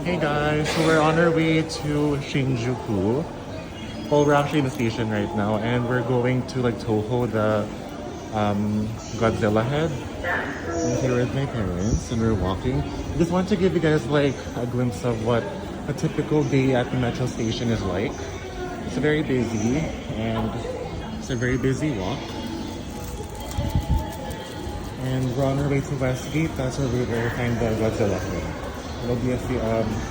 Hey guys, so we're on our way to Shinjuku. Well, we're actually in the station right now, and we're going to like Toho, the Godzilla head. I'm here with my parents, and we're walking. I just want to give you guys like a glimpse of what a typical day at the metro station is like. It's very busy, and it's a very busy walk. And we're on our way to Westgate. That's where we're going to find the Godzilla head. It'll be a few,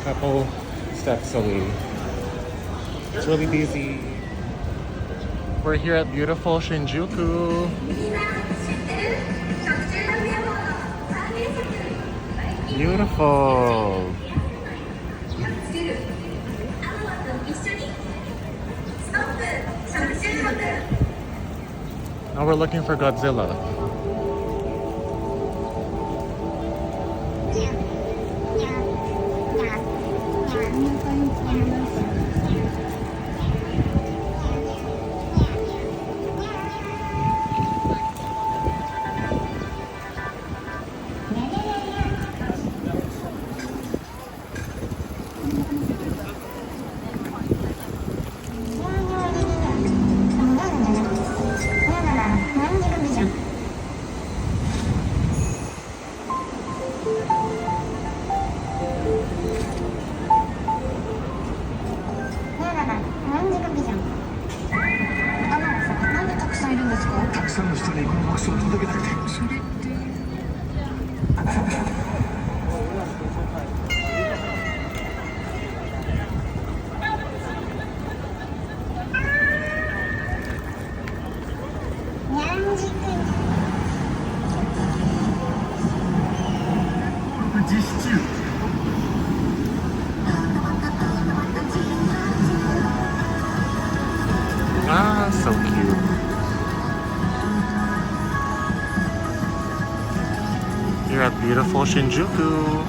couple steps away. It's really busy. We're here at beautiful Shinjuku. Beautiful. Now we're looking for Godzilla. Ah, so cute. You're at beautiful Shinjuku.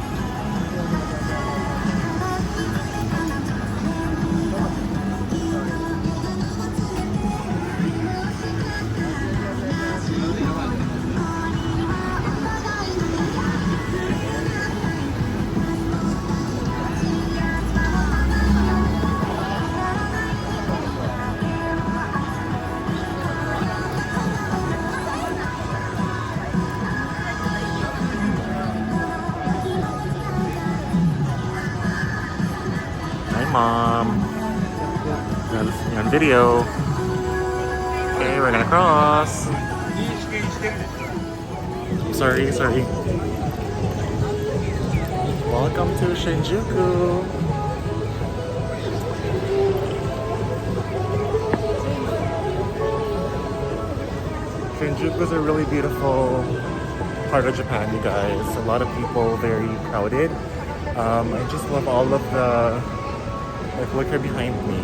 Mom. You're on video. Okay, we're gonna cross. Sorry. Welcome to Shinjuku. Shinjuku is a really beautiful part of Japan, you guys. A lot of people, very crowded. I just love all of the like, look here behind me.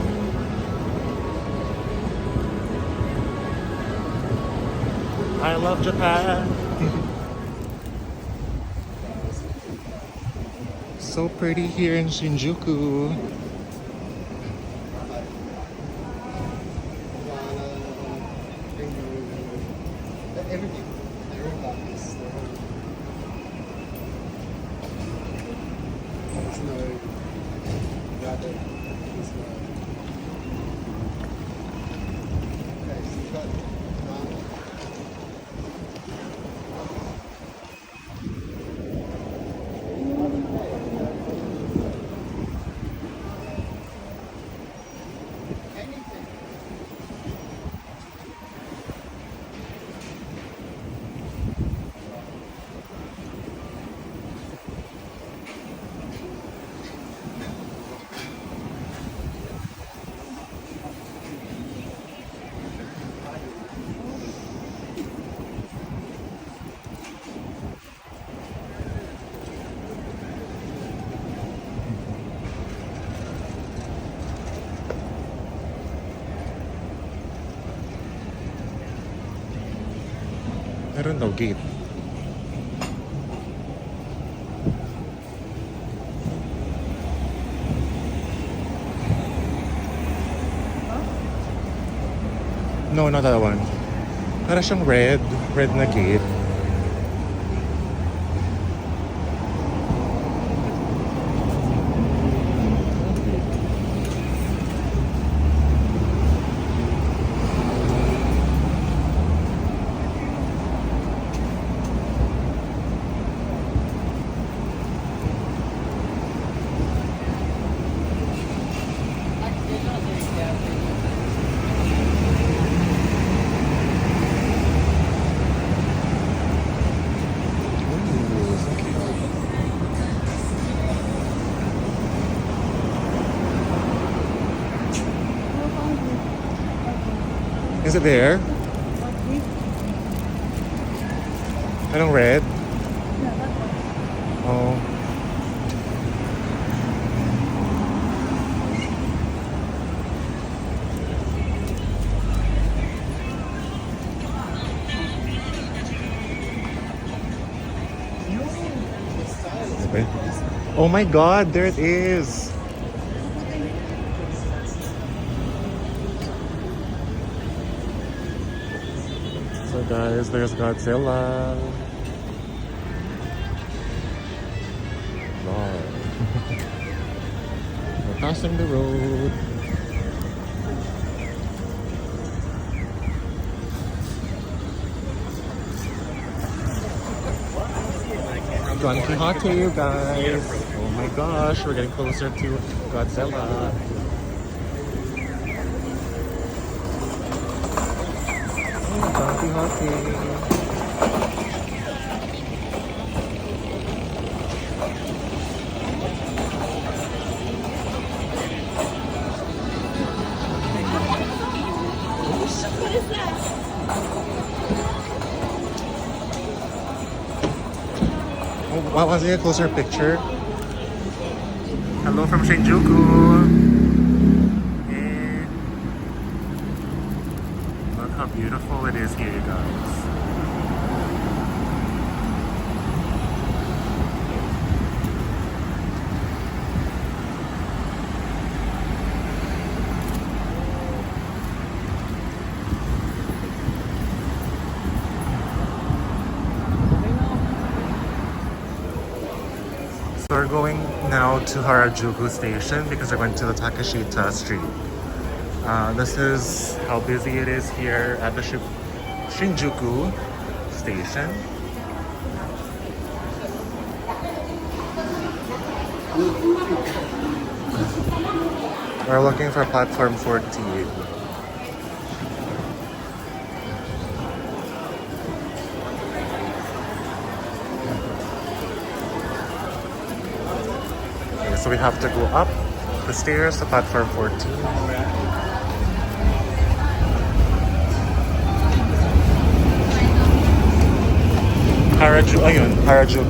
I love Japan. So pretty here in Shinjuku. Meron daw gate. No, not that one. Para siyang red na gate. Is it there? Anong red? Oh. Okay. Oh my god, there it is. So guys, there's Godzilla. Wow. We're passing the road. Don Quixote, you guys. Oh my gosh, we're getting closer to Godzilla. Oh, Don Quixote. Oh, what was it? A closer picture. Hello from Shinjuku. And look how beautiful it is here, you guys. So we're going now to Harajuku Station because we're going to the Takashita Street. This is how busy it is here at the Shinjuku Station. We're looking for platform 14. So we have to go up the stairs to platform 14. Harajuku.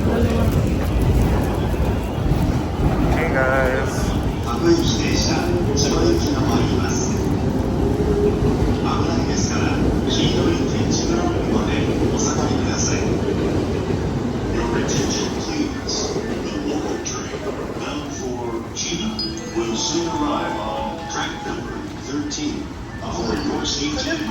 Hey guys. Will soon arrive on track number 13. For your safety and